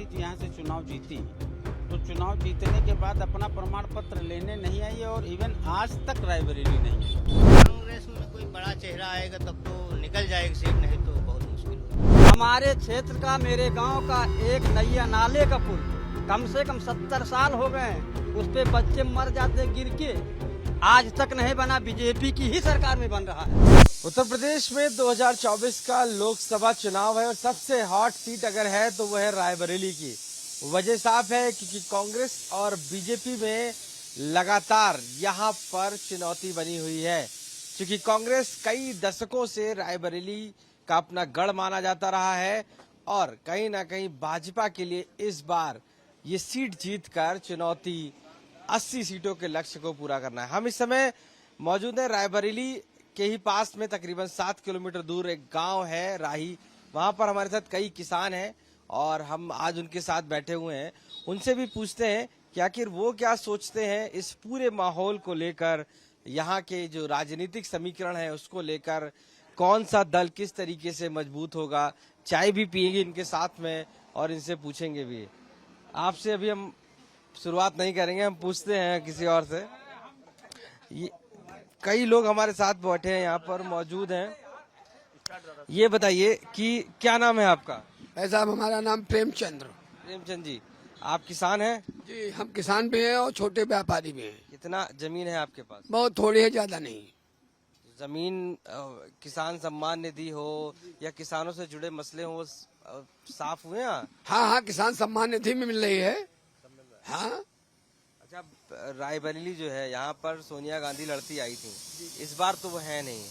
Seat यहाँ से चुनाव जीती, तो चुनाव जीतने के बाद अपना प्रमाण पत्र लेने नहीं आई और इवन आज तक रायबरेली नहीं है। कांग्रेस में कोई बड़ा चेहरा आएगा तब तो निकल जाएगी सीट, नहीं तो बहुत मुश्किल होगा। हमारे क्षेत्र का, मेरे गांव का एक नैया नाले का पुल कम से कम 70 साल हो गए, उस पे बच्चे मर जाते गिर के, आज तक नहीं बना। बीजेपी की ही सरकार में बन रहा है। उत्तर प्रदेश में 2024 का लोकसभा चुनाव है और सबसे हॉट सीट अगर है तो वो है रायबरेली की। वजह साफ है क्योंकि कांग्रेस और बीजेपी में लगातार यहाँ पर चुनौती बनी हुई है, क्योंकि कांग्रेस कई दशकों से रायबरेली का अपना गढ़ माना जाता रहा है और कहीं ना कहीं भाजपा के लिए इस बार ये सीट जीतकर चुनौती 80 सीटों के लक्ष्य को पूरा करना है। हम इस समय मौजूद हैं रायबरेली के ही पास में, तकरीबन 7 किलोमीटर दूर एक गांव है राही। वहां पर हमारे साथ कई किसान हैं और हम आज उनके साथ बैठे हुए हैं। उनसे भी पूछते हैं कि आखिर वो क्या सोचते हैं इस पूरे माहौल को लेकर, यहाँ के जो राजनीतिक समीकरण है उसको लेकर, कौन सा दल किस तरीके से मजबूत होगा। चाय भी पिएंगे इनके साथ में और इनसे पूछेंगे भी। आपसे अभी हम शुरुआत नहीं करेंगे, हम पूछते हैं किसी और से। ये कई लोग हमारे साथ बैठे हैं, यहाँ पर मौजूद हैं। ये बताइए कि क्या नाम है आपका? साहब हमारा नाम प्रेमचंद्र। प्रेमचंद जी, आप किसान हैं? जी, हम किसान भी हैं और छोटे व्यापारी भी हैं। कितना जमीन है आपके पास? बहुत थोड़ी है, ज्यादा नहीं। जमीन किसान सम्मान निधि हो या किसानों से जुड़े मसले हो, वो साफ हुए हैं? हाँ हाँ, किसान सम्मान निधि में मिल रही है। हाँ। अच्छा, रायबरेली जो है यहाँ पर सोनिया गांधी लड़ती आई थी, इस बार तो वो है नहीं।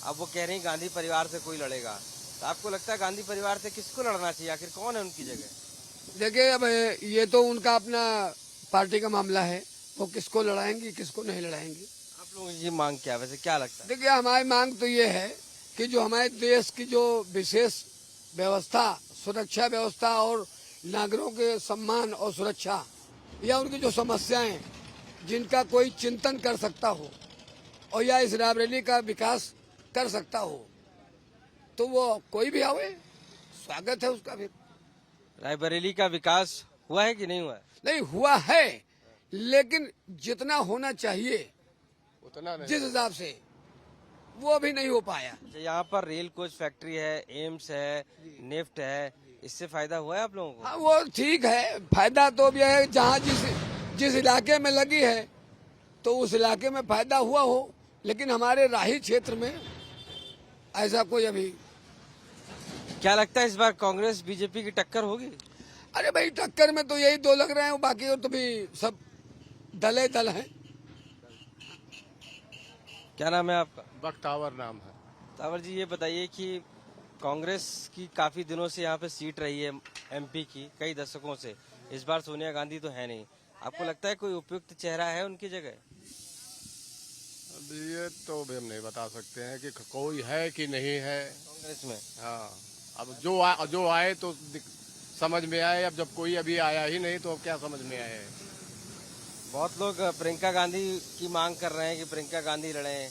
अब वो कह रही गांधी परिवार से कोई लड़ेगा, तो आपको लगता है गांधी परिवार से किसको लड़ना चाहिए? आखिर कौन है उनकी जगह? देखिए, अब ये तो उनका अपना पार्टी का मामला है, वो किसको लड़ाएंगी किसको नहीं लड़ाएंगी। आप लोगों की मांग क्या, वैसे क्या लगता है? देखिए, हमारी मांग तो ये है कि जो हमारे देश की जो विशेष व्यवस्था, सुरक्षा व्यवस्था और नागरिकों के सम्मान और सुरक्षा, या उनकी जो समस्याएं जिनका कोई चिंतन कर सकता हो और या इस रायबरेली का विकास कर सकता हो, तो वो कोई भी आवे, स्वागत है उसका। फिर रायबरेली का विकास हुआ है कि नहीं हुआ है? नहीं हुआ है, लेकिन जितना होना चाहिए उतना नहीं। जिस हिसाब से, वो अभी नहीं हो पाया। यहाँ पर रेल कोच फैक्ट्री है, एम्स है, नेफ्ट है, इससे फायदा हुआ है आप लोगों को? हाँ, वो ठीक है, फायदा तो भी है। जहाँ जिस इलाके में लगी है तो उस इलाके में फायदा हुआ हो, लेकिन हमारे राही क्षेत्र में ऐसा कोई अभी। क्या लगता है इस बार कांग्रेस बीजेपी की टक्कर होगी? अरे भाई, टक्कर में तो यही दो लग रहे हैं, बाकी और तो भी सब दल दल हैं। क्या नाम है आपका? बख्तावर नाम है। तावर जी, ये बताइए कि कांग्रेस की काफी दिनों से यहाँ पे सीट रही है एमपी की, कई दशकों से। इस बार सोनिया गांधी तो है नहीं, आपको लगता है कोई उपयुक्त चेहरा है उनकी जगह? अब ये तो भी हम नहीं बता सकते हैं कि कोई है कि नहीं है कांग्रेस में। हाँ, अब जो आए तो समझ में आए। अब जब कोई अभी आया ही नहीं तो अब क्या समझ में आए? बहुत लोग प्रियंका गांधी की मांग कर रहे हैं कि प्रियंका गांधी लड़ें,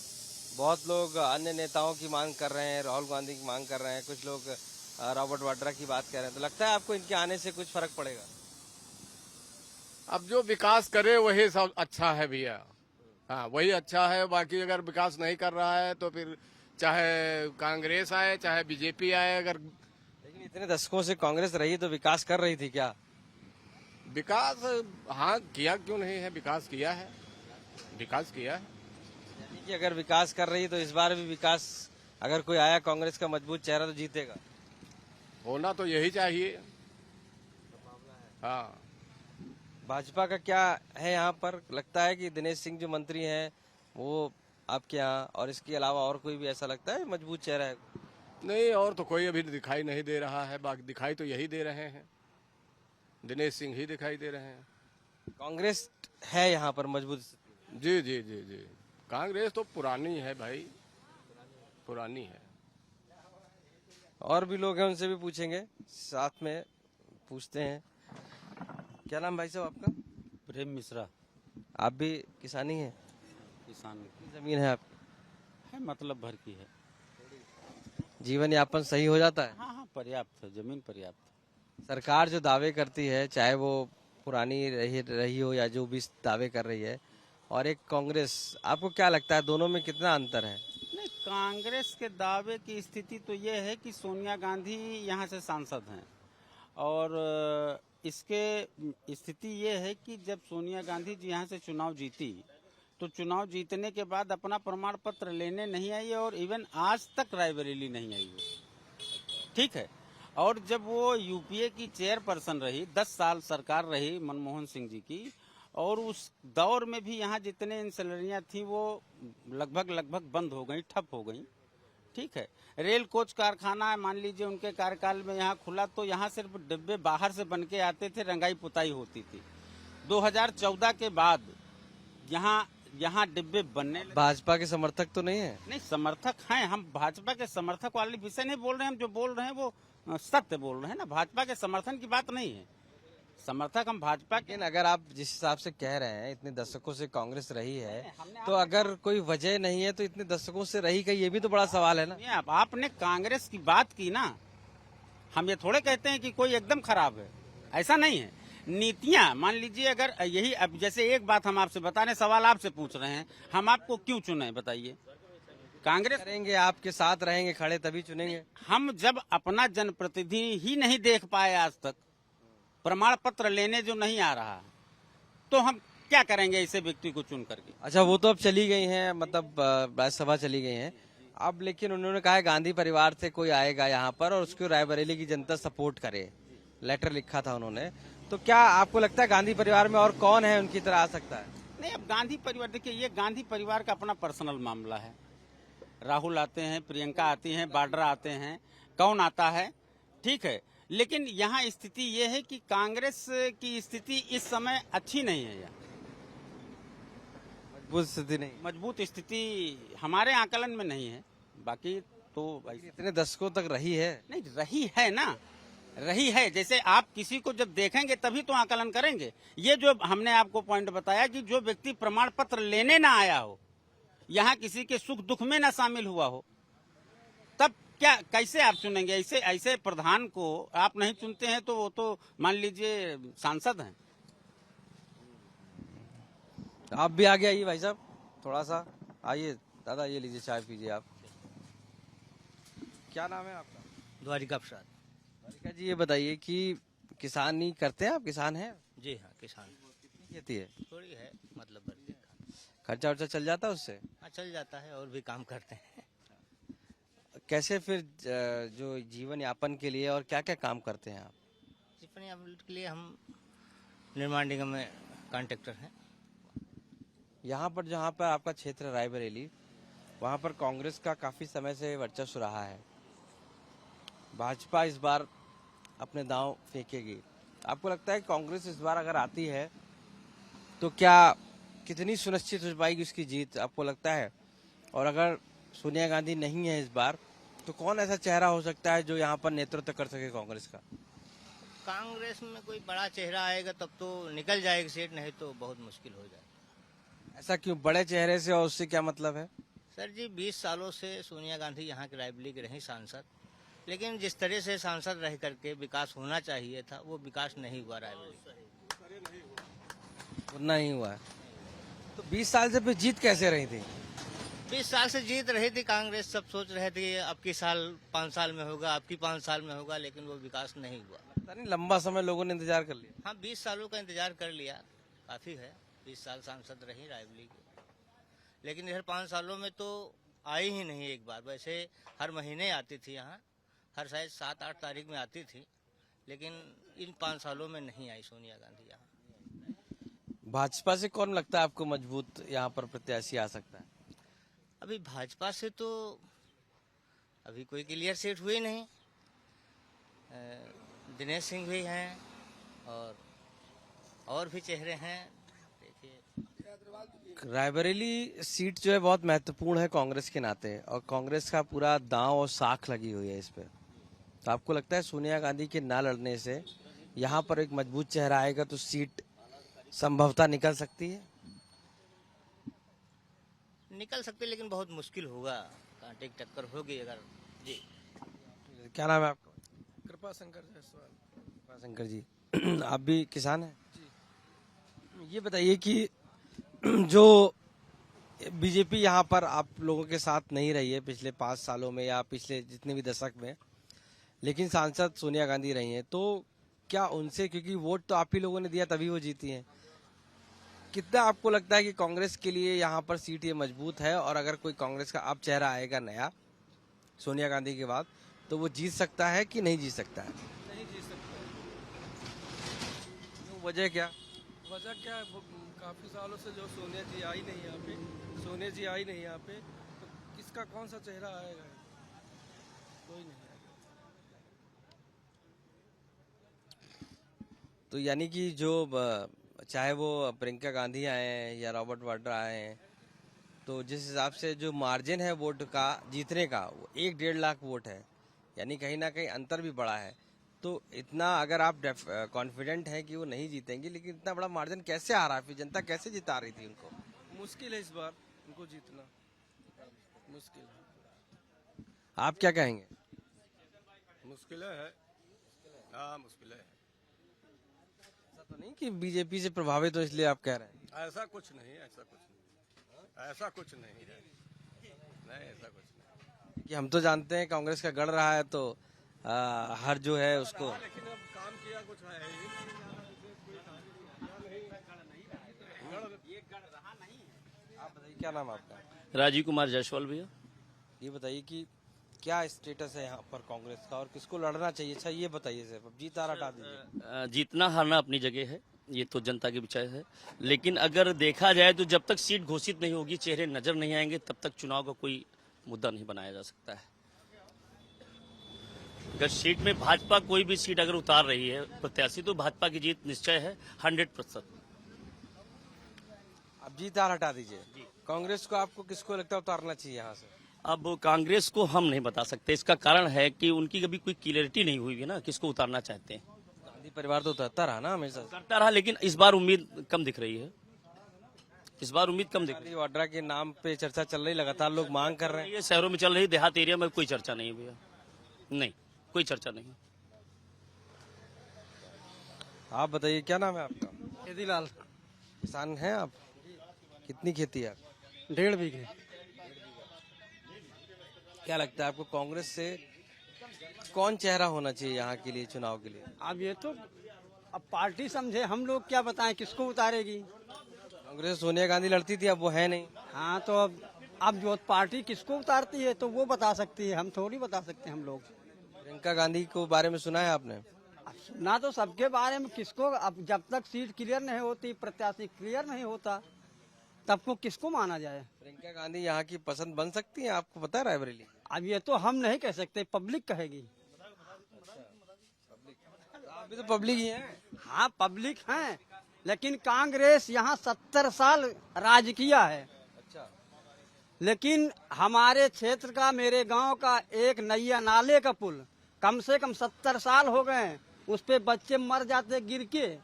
बहुत लोग अन्य नेताओं की मांग कर रहे हैं, राहुल गांधी की मांग कर रहे हैं, कुछ लोग रॉबर्ट वाड्रा की बात कर रहे हैं। तो लगता है आपको इनके आने से कुछ फर्क पड़ेगा? अब जो विकास करे वही सब अच्छा है भैया। हाँ, वही अच्छा है। बाकी अगर विकास नहीं कर रहा है तो फिर चाहे कांग्रेस आए चाहे बीजेपी आए, अगर। लेकिन इतने दशकों से कांग्रेस रही तो विकास कर रही थी क्या? विकास, हाँ, किया क्यों नहीं है? विकास किया है, विकास किया है। यानी कि अगर विकास कर रही तो इस बार भी विकास, अगर कोई आया कांग्रेस का मजबूत चेहरा तो जीतेगा। होना तो यही चाहिए। हाँ। भाजपा का क्या है यहाँ पर? लगता है कि दिनेश सिंह जो मंत्री हैं वो आपके यहाँ, और इसके अलावा और कोई भी ऐसा लगता है मजबूत चेहरा है? नहीं, और तो कोई अभी दिखाई नहीं दे रहा है। बाकी दिखाई तो यही दे रहे हैं, दिनेश सिंह ही दिखाई दे रहे हैं। कांग्रेस है यहाँ पर मजबूत? जी जी जी जी, कांग्रेस तो पुरानी है भाई, पुरानी है। और भी लोग हैं, उनसे भी पूछेंगे, साथ में पूछते हैं। क्या नाम भाई साहब आपका? प्रेम मिश्रा। आप भी किसानी हैं? किसान कितनी जमीन है आपकी? है, मतलब भर की है। जीवन यापन सही हो जाता है? हाँ हाँ, पर्याप्त है, जमीन पर्याप्त है। सरकार जो दावे करती है, चाहे वो पुरानी रही हो या जो भी दावे कर रही है, और एक कांग्रेस, आपको क्या लगता है दोनों में कितना अंतर है? नहीं, कांग्रेस के दावे की स्थिति तो ये है कि सोनिया गांधी यहाँ से सांसद हैं और इसके स्थिति ये है कि जब सोनिया गांधी जी यहाँ से चुनाव जीती तो चुनाव जीतने के बाद अपना प्रमाण पत्र लेने नहीं आई और इवन आज तक रायबरेली नहीं आई वो, ठीक है। और जब वो यूपीए की चेयरपर्सन रही, 10 साल सरकार रही मनमोहन सिंह जी की, और उस दौर में भी यहाँ जितने इंसलरियाँ थी वो लगभग बंद हो गई, ठप हो गई, ठीक है। रेल कोच कारखाना मान लीजिए उनके कार्यकाल में यहाँ खुला तो यहाँ सिर्फ डिब्बे बाहर से बन के आते थे, रंगाई पुताई होती थी। 2014 के बाद यहाँ डिब्बे बनने लगे। भाजपा के समर्थक तो नहीं है? नहीं, समर्थक हैं, हम भाजपा के समर्थक वाले विषय नहीं बोल रहे हैं, हम जो बोल रहे हैं वो सत्य बोल रहे हैं ना, भाजपा के समर्थन की बात नहीं है। समर्थक हम भाजपा के। लेकिन अगर आप जिस हिसाब से कह रहे हैं इतने दशकों से कांग्रेस रही है, तो अगर कोई वजह नहीं है तो इतने दशकों से रही कहीं, ये भी तो बड़ा सवाल है ना। आपने कांग्रेस की बात की ना, हम ये थोड़े कहते हैं कि कोई एकदम खराब है, ऐसा नहीं है। नीतियां मान लीजिए, अगर यही अब जैसे एक बात हम आपसे बता रहे, सवाल आपसे पूछ रहे हैं, हम आपको क्यों चुने बताइए? कांग्रेस करेंगे, आपके साथ रहेंगे खड़े तभी चुनेंगे। हम जब अपना जनप्रतिनिधि ही नहीं देख पाए आज तक, प्रमाण पत्र लेने जो नहीं आ रहा, तो हम क्या करेंगे ऐसे व्यक्ति को चुन करके? अच्छा, वो तो अब चली गई हैं, मतलब राज्यसभा चली गई हैं अब, लेकिन उन्होंने कहा है गांधी परिवार से कोई आएगा यहाँ पर और उसको रायबरेली की जनता सपोर्ट करे, लेटर लिखा था उन्होंने। तो क्या आपको लगता है गांधी परिवार में और कौन है उनकी तरह आ सकता है? नहीं, अब गांधी परिवार, देखिए ये गांधी परिवार का अपना पर्सनल मामला है। राहुल आते हैं, प्रियंका आती हैं, वाड्रा आते हैं, कौन आता है, ठीक है। लेकिन यहाँ स्थिति ये है कि कांग्रेस की स्थिति इस समय अच्छी नहीं है, यहाँ मजबूत स्थिति नहीं, मजबूत स्थिति हमारे आकलन में नहीं है। बाकी तो इतने दशकों तक रही है। नहीं, रही है ना, रही है। जैसे आप किसी को जब देखेंगे तभी तो आकलन करेंगे। ये जो हमने आपको पॉइंट बताया कि जो व्यक्ति प्रमाण पत्र लेने ना आया हो, यहाँ किसी के सुख दुख में ना शामिल हुआ हो, तब क्या कैसे आप चुनेंगे? ऐसे प्रधान को आप नहीं चुनते हैं तो वो तो मान लीजिए सांसद हैं। आप भी आगे आइए भाई साहब, थोड़ा सा आइए। दादा ये लीजिए, चाय पीजिए आप। क्या नाम है आपका? द्वारिका प्रसाद। द्वारिका जी, ये बताइए कि किसानी करते हैं आप? किसान हैं? जी हाँ, किसान। कितनी खेती है? थोड़ी है, मतलब भरती। खर्चा वर्चा चल जाता है उससे? हाँ, चल जाता है, और भी काम करते हैं। कैसे फिर जो जीवन यापन के लिए और क्या क्या काम करते हैं आप? जीवन यापन के लिए हम निर्माण निगम में कॉन्ट्रैक्टर हैं। यहाँ पर जहाँ पर आपका क्षेत्र है रायबरेली, वहाँ पर कांग्रेस का काफी समय से वर्चस्व रहा है। भाजपा इस बार अपने दांव फेंकेगी। आपको लगता है कांग्रेस इस बार अगर आती है तो क्या कितनी सुनिश्चित हो पाएगी उसकी जीत, आपको लगता है? और अगर सोनिया गांधी नहीं है इस बार, तो कौन ऐसा चेहरा हो सकता है जो यहाँ पर नेतृत्व कर सके कांग्रेस का? कांग्रेस में कोई बड़ा चेहरा आएगा तब तो निकल जाएगी सीट, नहीं तो बहुत मुश्किल हो जाएगी। ऐसा क्यों? बड़े चेहरे से और उससे क्या मतलब है? सर जी, 20 सालों से सोनिया गांधी यहाँ की रायबरेली की रही सांसद, लेकिन जिस तरह से सांसद रह करके विकास होना चाहिए था, वो विकास नहीं हुआ रायबरेली। उतना ही हुआ है। तो 20 साल से फिर जीत कैसे रही थी? 20 साल से जीत रही थी कांग्रेस, सब सोच रहे थे अब की साल 5 साल में होगा, अब की 5 साल में होगा, लेकिन वो विकास नहीं हुआ। पता नहीं, लंबा समय लोगों ने इंतजार कर लिया। हाँ, 20 सालों का इंतजार कर लिया, काफी है। 20 साल सांसद रही रायबरेली की, लेकिन इधर 5 सालों में तो आई ही नहीं एक बार। वैसे हर महीने आती थी यहाँ, हर शायद 7-8 तारीख में आती थी, लेकिन इन 5 सालों में नहीं आई सोनिया गांधी यहाँ। भाजपा से कौन लगता है आपको मजबूत यहाँ पर प्रत्याशी आ सकता है? अभी भाजपा से तो अभी कोई क्लियर सीट हुई नहीं। दिनेश सिंह भी हैं और भी चेहरे हैं। देखिए, रायबरेली सीट जो है बहुत महत्वपूर्ण है कांग्रेस के नाते, और कांग्रेस का पूरा दांव और साख लगी हुई है इस पे। तो आपको लगता है सोनिया गांधी के ना लड़ने से यहाँ पर एक मजबूत चेहरा आएगा तो सीट संभवतः निकल सकती है? निकल सकते, लेकिन बहुत मुश्किल होगा, कांटे की टक्कर होगी अगर। जी, क्या नाम है आपका? कृपा शंकर जायसवाल। शंकर जी आप भी किसान हैं? ये बताइए कि जो बीजेपी यहाँ पर आप लोगों के साथ नहीं रही है पिछले 5 सालों में या पिछले जितने भी दशक में, लेकिन सांसद सोनिया गांधी रही हैं, तो क्या उनसे, क्योंकि वोट तो आप ही लोगों ने दिया तभी वो जीती हैं, कितना आपको लगता है कि कांग्रेस के लिए यहाँ पर सीट ये मजबूत है, और अगर कोई कांग्रेस का अब चेहरा आएगा नया सोनिया गांधी के बाद तो वो जीत सकता है कि नहीं जीत सकता है? नहीं जीत सकते। वजह क्या? वजह क्या है, काफी सालों से जो सोनिया जी आई नहीं यहाँ पे, तो किसका कौन सा चेहरा आएगा? कोई नहीं आएगा। तो यानी कि जो चाहे वो प्रियंका गांधी आए हैं या रॉबर्ट वाड्रा आए हैं, तो जिस हिसाब से जो मार्जिन है वोट का जीतने का वो 1-1.5 लाख वोट है, यानी कहीं ना कहीं अंतर भी बड़ा है। तो इतना अगर आप कॉन्फिडेंट हैं कि वो नहीं जीतेंगे, लेकिन इतना बड़ा मार्जिन कैसे आ रहा है? फिर जनता कैसे जिता रही थी उनको? मुश्किल है इस बार उनको जीतना, मुश्किल है। आप क्या कहेंगे? मुश्किल है। हाँ मुश्किल है। ऐसा तो नहीं कि बीजेपी से प्रभावित हो इसलिए आप कह रहे हैं? ऐसा कुछ नहीं, ऐसा कुछ नहीं है। नहीं ऐसा कुछ नहीं। कि हम तो जानते हैं कांग्रेस का गढ़ रहा है, तो हर जो है उसको लेकिन अब काम किया कुछ है ही। आप बताइए क्या नाम है आपका? राजीव कुमार जायसवाल भैया। ये बताइए कि क्या स्टेटस है यहाँ पर कांग्रेस का और किसको लड़ना चाहिए? अच्छा ये बताइए सिर्फ, अब जीत हार हटा दीजिए। जीतना हारना अपनी जगह है, ये तो जनता के विषय है, लेकिन अगर देखा जाए तो जब तक सीट घोषित नहीं होगी, चेहरे नजर नहीं आएंगे, तब तक चुनाव का कोई मुद्दा नहीं बनाया जा सकता है। अगर सीट में भाजपा कोई भी सीट अगर उतार रही है प्रत्याशी, तो भाजपा की जीत निश्चय है 100%। अब जीत हार हटा दीजिए, कांग्रेस को आपको किसको लगता है उतारना चाहिए यहाँ से? अब कांग्रेस को हम नहीं बता सकते, इसका कारण है कि उनकी कभी कोई क्लियरिटी नहीं हुई है ना, किसको उतारना चाहते हैं। गांधी परिवार तो उतरता रहा ना हमेशा। करता रहा, लेकिन इस बार उम्मीद कम दिख रही है। इस बार उम्मीद कम दिख रही गांधी वाड्रा के नाम पे चर्चा चल रही, लगातार लोग मांग कर रहे है। हैं। ये शहरों में चल रही, देहात एरिया में कोई चर्चा नहीं है भैया, नहीं कोई चर्चा नहीं। आप बताइए क्या नाम है आपका? यदीलाल, किसान हैं आप? कितनी खेती है आप? 1.5 बीघे। क्या लगता है आपको कांग्रेस से कौन चेहरा होना चाहिए यहाँ के लिए, चुनाव के लिए? अब ये तो अब पार्टी समझे, हम लोग क्या बताएं किसको उतारेगी। कांग्रेस सोनिया गांधी लड़ती थी, अब वो है नहीं। हाँ तो अब जो पार्टी किसको उतारती है तो वो बता सकती है, हम थोड़ी बता सकते हैं हम लोग। प्रियंका गांधी को बारे में सुना है आपने? अब सुना तो सबके बारे में, किसको अब जब तक सीट क्लियर नहीं होती, प्रत्याशी क्लियर नहीं होता, तब को किसको माना जाए। प्रियंका गांधी यहाँ की पसंद बन सकती है, आपको पता है रायबरेली? अब ये तो हम नहीं कह सकते, पब्लिक कहेगी। आप भी तो पब्लिक ही हैं। हाँ पब्लिक हैं, लेकिन कांग्रेस यहाँ 70 साल राज किया है। अच्छा, लेकिन हमारे क्षेत्र का, मेरे गांव का एक नैया नाले का पुल कम से कम 70 साल हो गए, उस पे बच्चे मर जाते गिर के,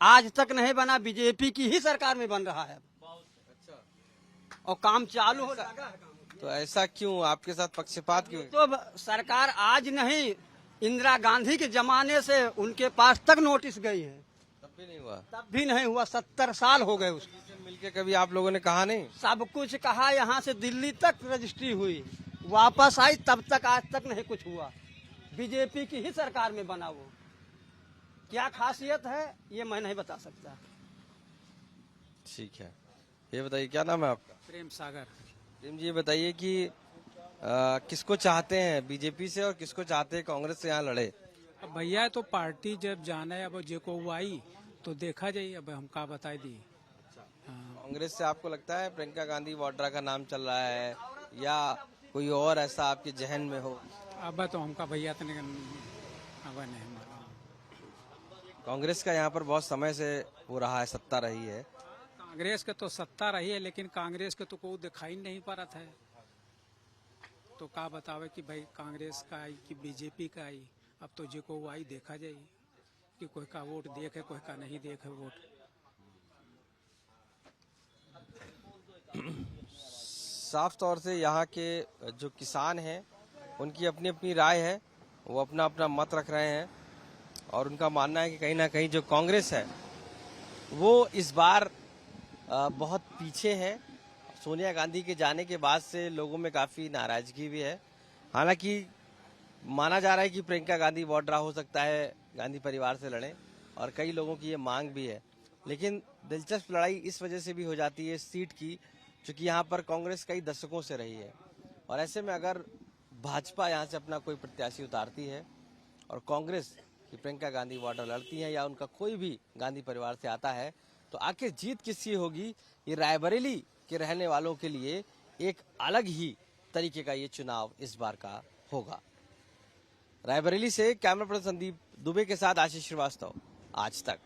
आज तक नहीं बना। बीजेपी की ही सरकार में बन रहा है और काम चालू हो लगा है। तो ऐसा क्यों? आपके साथ पक्षपात क्यों? तो सरकार आज नहीं, इंदिरा गांधी के जमाने से उनके पास तक नोटिस गई है, तब भी नहीं हुआ? तब भी नहीं हुआ। 70 साल हो गए उसको। मिलके कभी आप लोगों ने कहा नहीं? सब कुछ कहा, यहाँ से दिल्ली तक रजिस्ट्री हुई, वापस आई, तब तक आज तक नहीं कुछ हुआ। बीजेपी की ही सरकार में बना वो। क्या खासियत है ये मैं नहीं बता सकता। ठीक है, ये बताइए क्या नाम है आपका? प्रेम सागर। प्रेम जी, ये बताइए कि किसको चाहते हैं बीजेपी से और किसको चाहते हैं कांग्रेस से यहाँ लड़े? अब भैया तो पार्टी जब जाना है, अब जे को वो आई तो देखा जाए, अब हम का बताई दी। कांग्रेस से आपको लगता है प्रियंका गांधी वाड्रा का नाम चल रहा है या कोई और ऐसा आपके जहन में हो? अब तो हमका भैया तो नहीं, अब नहीं मालूम। कांग्रेस का यहाँ पर बहुत समय से हो रहा है, सत्ता रही है। कांग्रेस के तो सत्ता रही है, लेकिन कांग्रेस के तो कोई दिखाई नहीं पा रहा है, तो का बतावे कि भाई कांग्रेस का आई कि बीजेपी का आई। अब तो जे को वो आई देखा जाए कि कोई का वोट देखे, कोई का नहीं देखे वोट। साफ तौर से यहाँ के जो किसान हैं उनकी अपनी अपनी राय है, वो अपना अपना मत रख रहे हैं। और उनका मानना है कि कहीं ना कहीं जो कांग्रेस है वो इस बार बहुत पीछे है। सोनिया गांधी के जाने के बाद से लोगों में काफी नाराजगी भी है। हालांकि माना जा रहा है कि प्रियंका गांधी वाड्रा हो सकता है गांधी परिवार से लड़े और कई लोगों की ये मांग भी है, लेकिन दिलचस्प लड़ाई इस वजह से भी हो जाती है सीट की, क्योंकि यहाँ पर कांग्रेस कई दशकों से रही है और ऐसे में अगर भाजपा यहाँ से अपना कोई प्रत्याशी उतारती है और कांग्रेस की प्रियंका गांधी वाड्रा लड़ती है या उनका कोई भी गांधी परिवार से आता है, तो आखिर जीत किसकी होगी, ये रायबरेली के रहने वालों के लिए एक अलग ही तरीके का ये चुनाव इस बार का होगा। रायबरेली से कैमरा पर्सन संदीप दुबे के साथ आशीष श्रीवास्तव, आज तक।